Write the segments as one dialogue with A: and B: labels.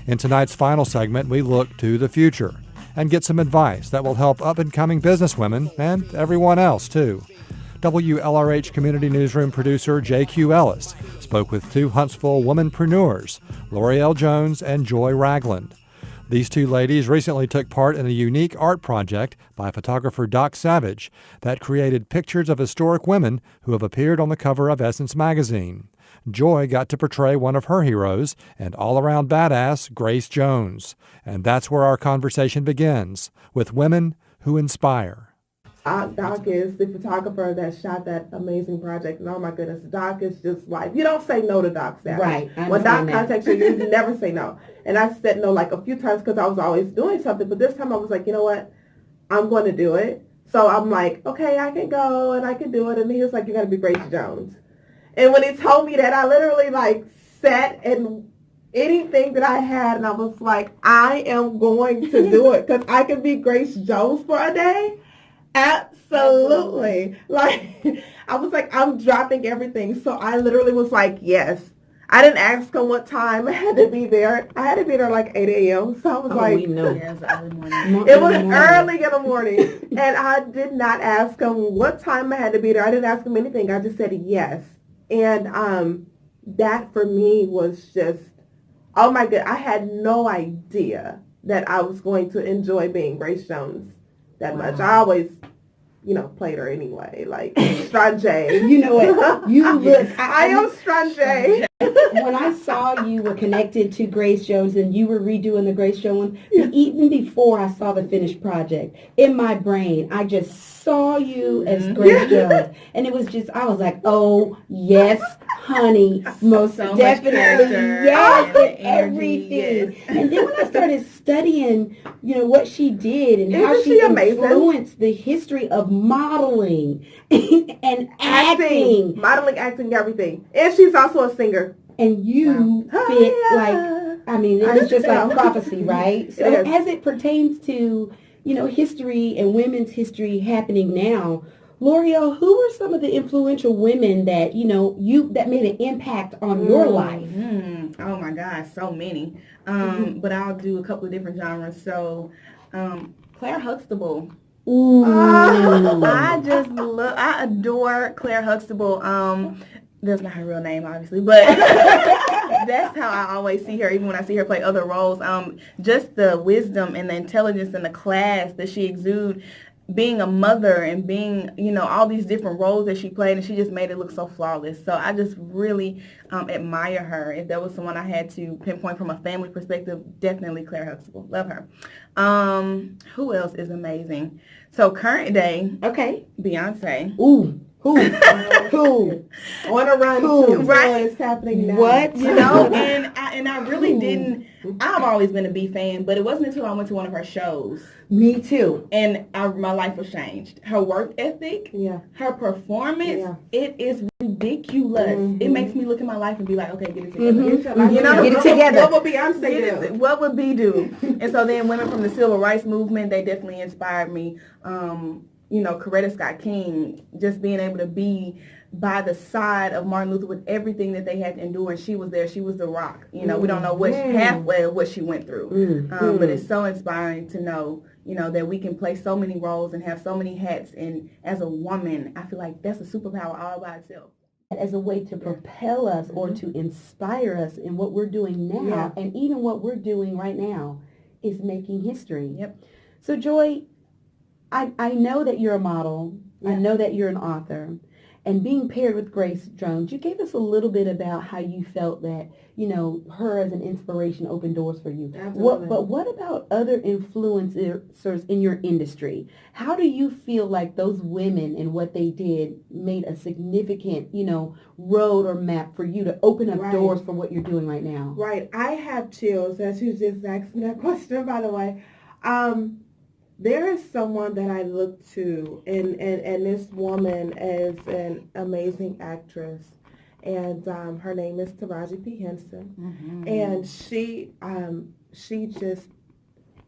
A: In tonight's final segment, we look to the future and get some advice that will help up-and-coming businesswomen and everyone else, too. WLRH Community Newsroom producer J.Q. Ellis spoke with two Huntsville womanpreneurs, Loreal Jones and Joy Ragland. These two ladies recently took part in a unique art project by photographer Doc Savage that created pictures of historic women who have appeared on the cover of Essence magazine. Joy got to portray one of her heroes, and all-around badass Grace Jones. And that's where our conversation begins, with women who inspire.
B: Doc is the photographer that shot that amazing project, and oh my goodness, Doc is just like, you don't say no to Doc Savage.
C: Right.
B: When Doc contacts you, you never say no. And I said no like a few times because I was always doing something, but this time I was like, you know what, I'm going to do it. So I'm like, okay, I can go and I can do it. And he was like, you're going to be Grace Jones. And when he told me that, I literally like sat and anything that I had, and I was like, I am going to do it because I can be Grace Jones for a day. Absolutely. Like, I was like, I'm dropping everything. So I literally was like, yes. I didn't ask him what time I had to be there. I had to be there like 8 a.m. So I was like,
C: we know.
B: Yes, early morning. It was early in the morning. And I did not ask him what time I had to be there. I didn't ask him anything. I just said yes. And that for me was just, oh my God, I had no idea that I was going to enjoy being Grace Jones that much. I always, played her anyway, like Strange.
C: You know what? You look.
B: I am Strange.
C: When I saw you were connected to Grace Jones and you were redoing the Grace Jones, even before I saw the finished project, in my brain, I just saw you as Grace Jones. And it was just, I was like, oh, yes, honey, most
D: so
C: definitely, yes, and everything. Yes. And then when I started studying, what she did and how she influenced the history of modeling and acting.
B: Modeling, acting, everything. And she's also a singer.
C: And you fit it was just like prophecy, right? So as it pertains to, history and women's history happening now, Loreal, who were some of the influential women that, that made an impact on your life?
D: Oh my gosh, so many. But I'll do a couple of different genres. So, Claire Huxtable.
C: Ooh.
D: I adore Claire Huxtable. That's not her real name, obviously, but that's how I always see her, even when I see her play other roles. Just the wisdom and the intelligence and the class that she exudes, being a mother and being, all these different roles that she played, and she just made it look so flawless. So I just really admire her. If there was someone I had to pinpoint from a family perspective, definitely Claire Huxtable. Love her. Who else is amazing? So current day, Beyonce.
C: Ooh. Who?
B: On a run too. Right. It's happening now.
C: What?
D: And I really didn't. I've always been a B fan, but it wasn't until I went to one of her shows.
C: Me too.
D: And my life was changed. Her work ethic, her performance, it is ridiculous. Mm-hmm. It makes me look at my life and be like, okay, get it together.
C: Mm-hmm. Get it together.
B: What would Beyonce do?
D: What would B do? And so then women from the civil rights movement, they definitely inspired me. Coretta Scott King, just being able to be by the side of Martin Luther with everything that they had to endure, and she was there. She was the rock. We don't know halfway of what she went through, but it's so inspiring to know, that we can play so many roles and have so many hats. And as a woman, I feel like that's a superpower all by itself.
C: As a way to propel us or to inspire us in what we're doing now, and even what we're doing right now is making history.
D: Yep.
C: So Joy, I know that you're a model. I know that you're an author. And being paired with Grace Jones, you gave us a little bit about how you felt that, her as an inspiration opened doors for you. But what about other influencers in your industry? How do you feel like those women and what they did made a significant, road or map for you to open up doors for what you're doing right now?
B: Right. I have chills as you just asked me that question, by the way. There is someone that I look to, and this woman is an amazing actress, and her name is Taraji P. Henson, and she just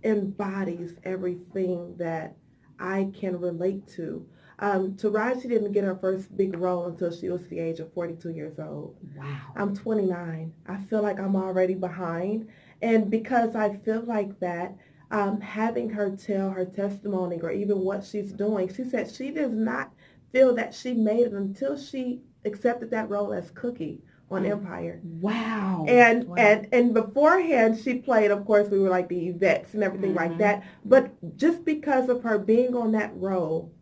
B: embodies everything that I can relate to. Taraji didn't get her first big role until she was the age of 42 years old.
C: Wow.
B: I'm 29. I feel like I'm already behind. And because I feel like that, having her tell her testimony or even what she's doing, she said she does not feel that she made it until she accepted that role as Cookie on Empire.
C: Wow.
B: And beforehand she played, of course, we were like the Yvettes and everything like that. But just because of her being on that role,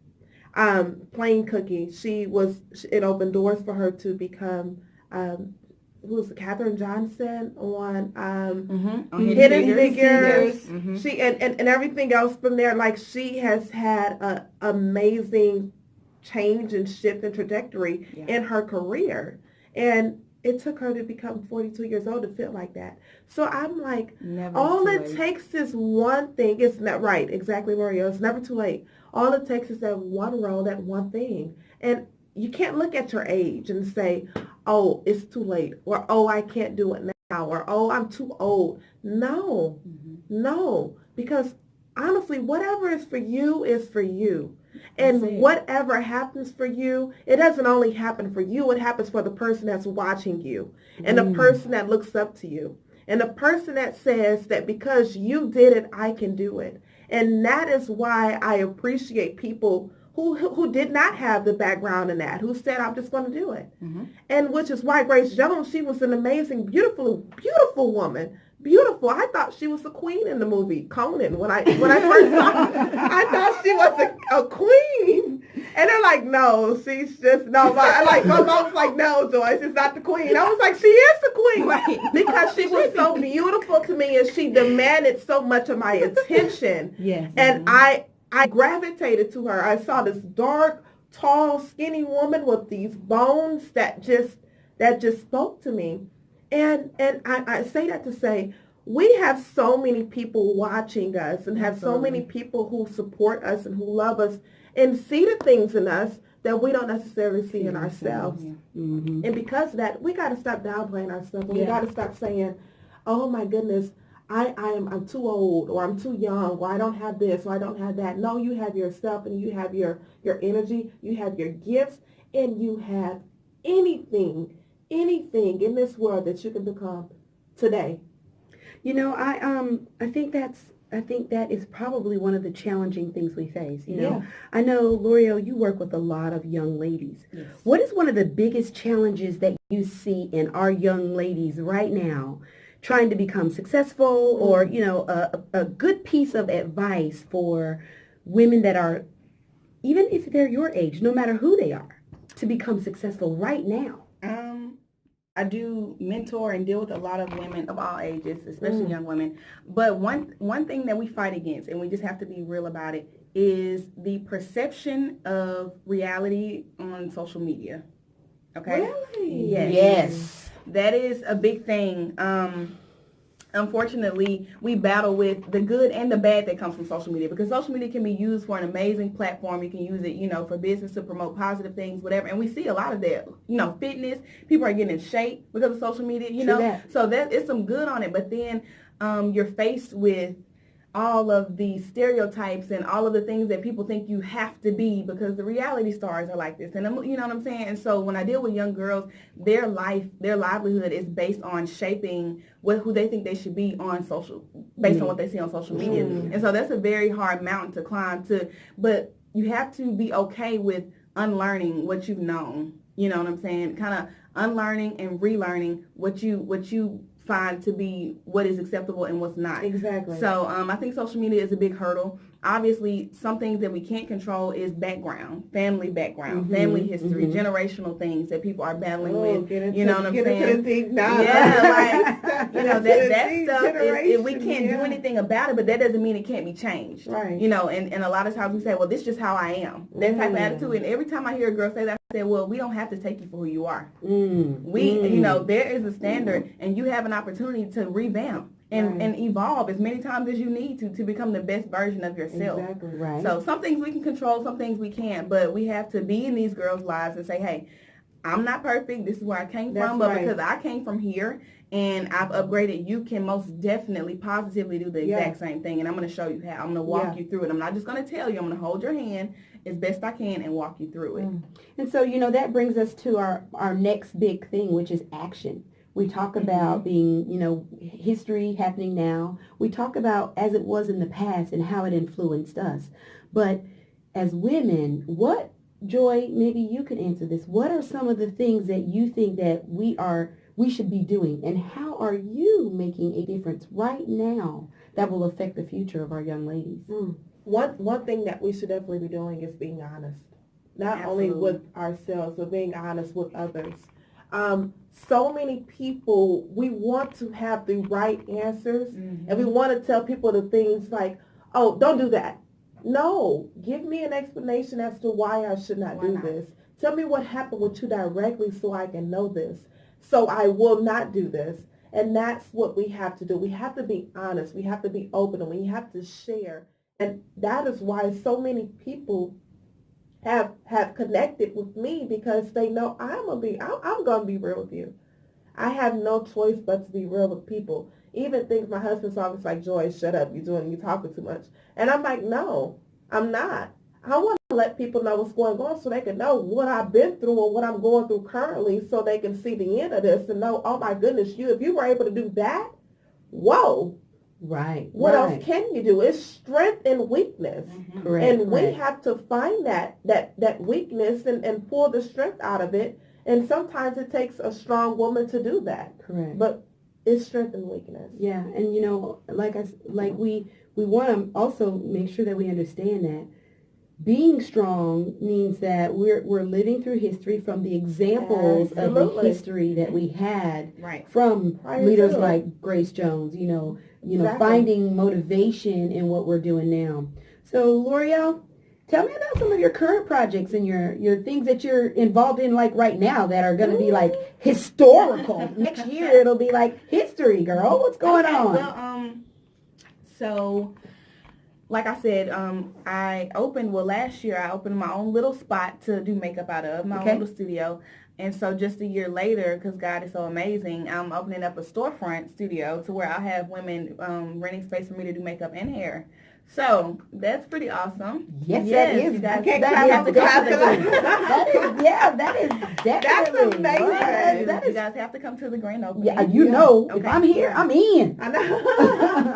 B: playing Cookie, it opened doors for her to become who was Katherine Johnson on Hidden Figures. She and everything else from there. Like, she has had an amazing change and shift and trajectory in her career, and it took her to become 42 years old to feel like that. So I'm like, all it takes is one thing. It's not right, exactly, Loreal. It's never too late. All it takes is that one role, that one thing, and you can't look at your age and say, oh, it's too late, or oh, I can't do it now, or oh, I'm too old. No, because honestly, whatever is for you is for you. And whatever happens for you, it doesn't only happen for you, it happens for the person that's watching you, and the person that looks up to you, and the person that says that because you did it, I can do it. And that is why I appreciate people who did not have the background in that, who said, I'm just going to do it. And which is why Grace Jones, she was an amazing, beautiful woman. Beautiful. I thought she was the queen in the movie Conan. When I first saw her, I thought she was a queen. And they're like, no, she's just, no. My mom was like, no, Joyce, it's not the queen. I was like, she is the queen.
C: Right.
B: Because she was so beautiful to me, and she demanded so much of my attention.
C: Yes.
B: And I gravitated to her. I saw this dark, tall, skinny woman with these bones that just spoke to me. And I say that to say, we have so many people watching us and have so many people who support us and who love us and see the things in us that we don't necessarily see in ourselves. And because of that, we got to stop downplaying ourselves. We got to stop saying, oh my goodness, I'm too old, or I'm too young, or I don't have this, or I don't have that. No, you have yourself, and you have your energy, you have your gifts, and you have anything in this world that you can become today.
C: You know, I think that is probably one of the challenging things we face. You know, I know, Loreal, you work with a lot of young ladies. Yes. What is one of the biggest challenges that you see in our young ladies right now trying to become successful, or, you know, a good piece of advice for women that are, even if they're your age, no matter who they are, to become successful right now?
D: I do mentor and deal with a lot of women of all ages, especially young women. But one thing that we fight against, and we just have to be real about it, is the perception of reality on social media. Okay?
B: Really?
C: Yes.
D: That is a big thing. Unfortunately, we battle with the good and the bad that comes from social media, because social media can be used for an amazing platform. You can use it, you know, for business, to promote positive things, whatever. And we see a lot of that, you know, fitness. People are getting in shape because of social media, you know. So that it's some good on it. But then you're faced with all of the stereotypes and all of the things that people think you have to be because the reality stars are like this. And you know what I'm saying? And so when I deal with young girls, their livelihood is based on shaping who they think they should be on based on what they see on social media. And so that's a very hard mountain to climb but you have to be okay with unlearning what you've known. You know what I'm saying? Kind of unlearning and relearning what you find to be what is acceptable and what's not.
B: Exactly.
D: So I think social media is a big hurdle. Obviously, some things that we can't control is background, family background, family history, generational things that people are battling with. You know what I'm saying? Yeah, like, you know, that stuff is, we can't do anything about it, but that doesn't mean it can't be changed.
B: Right.
D: You know, and a lot of times we say, well, this is just how I am. That type of attitude. And every time I hear a girl say that, I say, well, we don't have to take you for who you are. You know, there is a standard, and you have an opportunity to revamp. And evolve as many times as you need to become the best version of yourself.
B: Exactly. Right.
D: So some things we can control, some things we can't, but we have to be in these girls' lives and say, hey, I'm not perfect. This is where I came from, but because I came from here and I've upgraded, you can most definitely positively do the exact same thing. And I'm going to show you how. I'm going to walk you through it. I'm not just going to tell you. I'm going to hold your hand as best I can and walk you through it.
C: And so, you know, that brings us to our next big thing, which is action. We talk about being, history happening now. We talk about as it was in the past and how it influenced us. But as women, Joy, maybe you could answer this. What are some of the things that you think that we should be doing, and how are you making a difference right now that will affect the future of our young ladies?
B: One thing that we should definitely be doing is being honest, not only with ourselves, but being honest with others. So many people, we want to have the right answers, and we want to tell people the things like, oh, don't do that. No, give me an explanation as to why I should not do this. Tell me what happened with you directly so I can know this. So I will not do this. And that's what we have to do. We have to be honest. We have to be open, and we have to share. And that is why so many people have connected with me, because they know I'm gonna be real with you. I have no choice but to be real with people. Even things my husband's always like, Joy, shut up, you're talking too much. And I'm like, no, I'm not. I want to let people know what's going on so they can know what I've been through and what I'm going through currently, so they can see the end of this and know, oh my goodness, if you were able to do that, whoa.
C: Right.
B: What else can you do? It's strength and weakness.
C: Correct.
B: And we have to find that weakness and pull the strength out of it. And sometimes it takes a strong woman to do that.
C: Correct.
B: But it's strength and weakness.
C: Yeah, and we want to also make sure that we understand that being strong means that we're living through history from the examples of the history that we had from leaders like Grace Jones, exactly. Finding motivation in what we're doing now. So, Loreal, tell me about some of your current projects and your things that you're involved in like right now that are going to be like historical. Next year it'll be like history, girl. What's going on?
D: Well, so like I said, last year I opened my own little spot to do makeup out of, my own little studio. And so just a year later, because God is so amazing, I'm opening up a storefront studio to where I'll have women renting space for me to do makeup and hair. So that's pretty awesome.
C: Yes, that is.
D: You guys,
C: that is definitely.
B: That's amazing.
D: You guys have to come to the grand opening.
C: Yeah, if I'm here, I'm in. I know.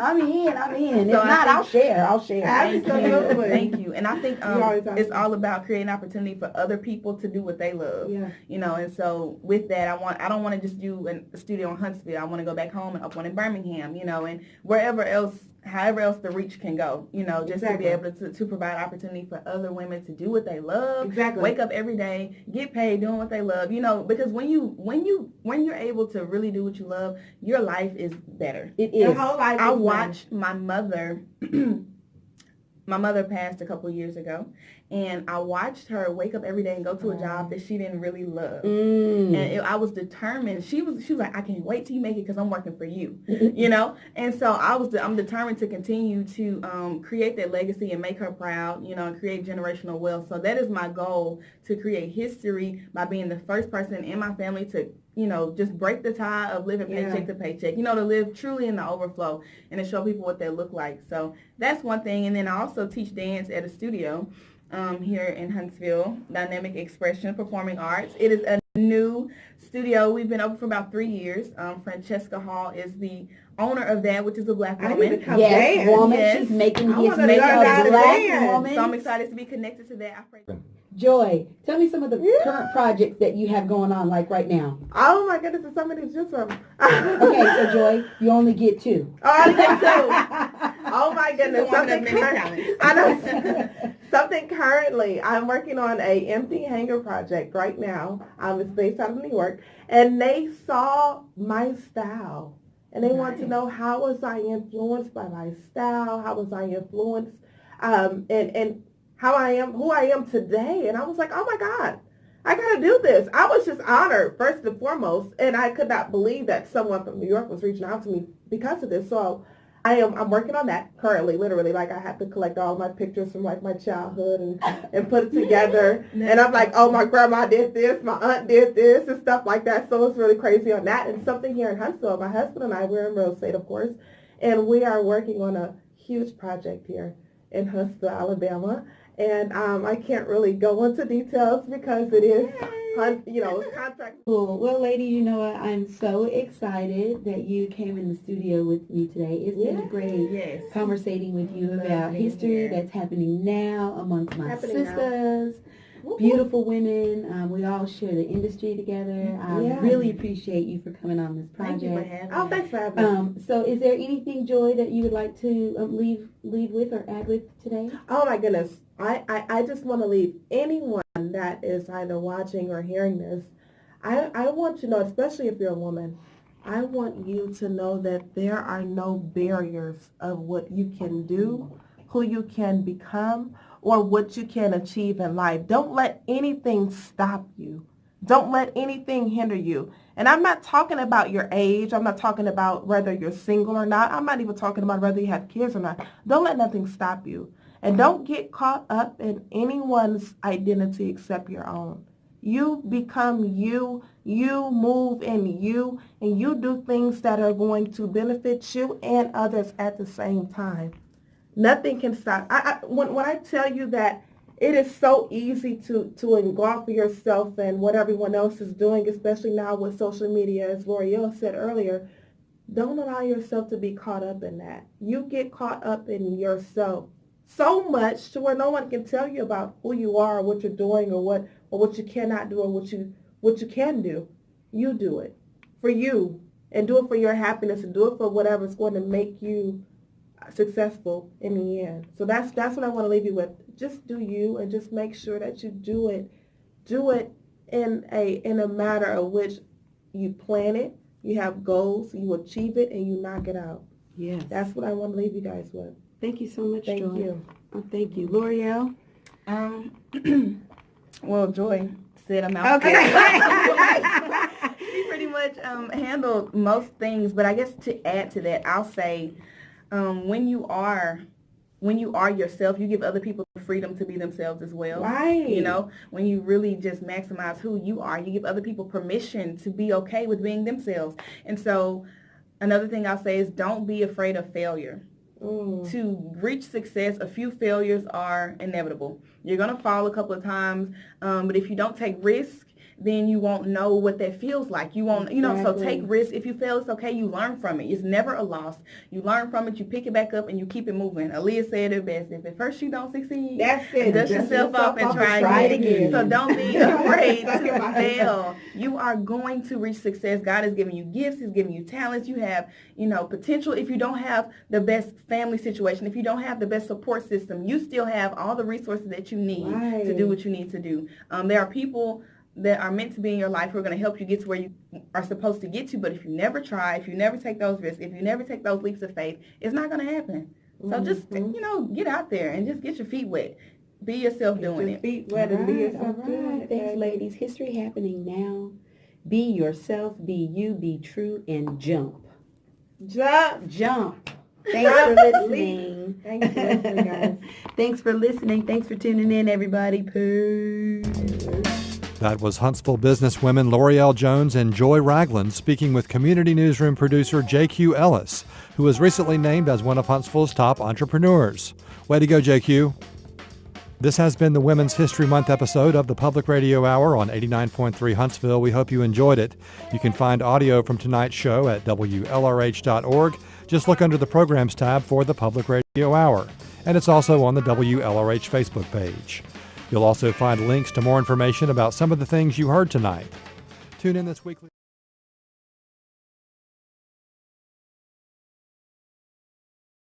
C: I'm in.
D: So
C: if not, I'll share.
B: Absolutely.
D: Thank you. And I think it's all about creating opportunity for other people to do what they love.
B: Yeah.
D: And so with that, I don't want to just do a studio in Huntsville. I want to go back home and open one in Birmingham, and wherever else, however else the reach can go, just to be able to provide opportunity for other women to do what they love.
B: Exactly.
D: Wake up every day, get paid doing what they love, because when you're able to really do what you love, your life is better.
C: It is.
B: Your whole life
D: I
B: is
D: watched my mother. My mother passed a couple years ago, and I watched her wake up every day and go to a job that she didn't really love. And I was determined. She was like, I can't wait till you make it because I'm working for you, And so I'm determined to continue to create that legacy and make her proud, and create generational wealth. So that is my goal, to create history by being the first person in my family to just break the tie of living paycheck to paycheck, to live truly in the overflow and to show people what they look like. So that's one thing. And then I also teach dance at a studio here in Huntsville, Dynamic Expression Performing Arts. It is a new studio. We've been open for about 3 years. Francesca Hall is the owner of that, which is a black woman.
C: Yes, woman. Yes. She's making history as a black woman.
D: So I'm excited to be connected to that.
C: Joy, tell me some of the current projects that you have going on, like right now.
B: Oh my goodness, there's so many to choose from.
C: Okay, so Joy, you only get 2.
B: Oh, I get 2. Oh my goodness, something currently. I'm working on a empty hanger project right now. It's based out of New York, and they saw my style, and they want to know how was I influenced by my style? How was I influenced, and how I am, who I am today. And I was like, oh my God, I got to do this. I was just honored, first and foremost, and I could not believe that someone from New York was reaching out to me because of this. So I'm working on that currently, literally. Like, I have to collect all my pictures from like my childhood and put it together. And I'm like, oh, my grandma did this, my aunt did this, and stuff like that. So it's really crazy on that. And something here in Huntsville, my husband and I, we're in real estate, of course, and we are working on a huge project here in Huntsville, Alabama. And I can't really go into details because it is contract.
C: Cool. Well, ladies, you know what? I'm so excited that you came in the studio with me today. It's been great conversating with you about history that's happening now amongst my sisters. Beautiful women. We all share the industry together. I really appreciate you for coming on this project.
D: Thank you for having me.
B: Oh, thanks for having me.
C: So is there anything, Joy, that you would like to leave with or add with today?
B: Oh, my goodness. I just want to leave anyone that is either watching or hearing this. I want you to know, especially if you're a woman, I want you to know that there are no barriers of what you can do, who you can become, or what you can achieve in life. Don't let anything stop you. Don't let anything hinder you. And I'm not talking about your age. I'm not talking about whether you're single or not. I'm not even talking about whether you have kids or not. Don't let nothing stop you. And don't get caught up in anyone's identity except your own. You become you. You move in you. And you do things that are going to benefit you and others at the same time. Nothing can stop. When I tell you that it is so easy to engulf yourself in what everyone else is doing, especially now with social media, as Loreal said earlier, don't allow yourself to be caught up in that. You get caught up in yourself so much to where no one can tell you about who you are or what you're doing or what you cannot do or what you can do. You do it for you and do it for your happiness and do it for whatever's going to make you successful in the end. So that's what I want to leave you with. Just do you, and just make sure that you do it in a matter of which you plan it, you have goals, you achieve it, and you knock it out.
C: Yes.
B: That's what I want to leave you guys with.
C: Thank you so much, Joy.
B: Thank you.
C: Oh, thank you. L'Oreal?
D: Well, Joy said I'm out. Okay. She pretty much handled most things, but I guess to add to that, I'll say when you are yourself, you give other people the freedom to be themselves as well.
B: Right.
D: You know, when you really just maximize who you are, you give other people permission to be okay with being themselves. And so another thing I'll say is don't be afraid of failure. To reach success, a few failures are inevitable. You're going to fall a couple of times, but if you don't take risks, then you won't know what that feels like. You won't, so take risks. If you fail, it's okay. You learn from it. It's never a loss. You learn from it, you pick it back up, and you keep it moving. Aaliyah said it best. If at first you don't succeed,
B: that's it.
D: Dust yourself up and try it again. So don't be afraid to fail. You are going to reach success. God has given you gifts. He's given you talents. You have, potential. If you don't have the best family situation, if you don't have the best support system, you still have all the resources that you need to do what you need to do. There are people that are meant to be in your life who are going to help you get to where you are supposed to get to. But if you never try, if you never take those risks, if you never take those leaps of faith, it's not going to happen. So just, get out there and just get your feet wet. Be yourself doing it.
B: Feet wet and be yourself doing it.
C: Thanks, ladies. History happening now. Be yourself, be you, be true, and jump. Jump. Thanks for listening.
B: Thanks for listening, guys.
C: Thanks for listening. Thanks for tuning in, everybody. Peace.
A: That was Huntsville businesswomen Loreal Jones and Joy Ragland speaking with Community Newsroom producer JQ Ellis, who was recently named as one of Huntsville's top entrepreneurs. Way to go, JQ. This has been the Women's History Month episode of the Public Radio Hour on 89.3 Huntsville. We hope you enjoyed it. You can find audio from tonight's show at WLRH.org. Just look under the Programs tab for the Public Radio Hour. And it's also on the WLRH Facebook page. You'll also find links to more information about some of the things you heard tonight. Tune in this weekly.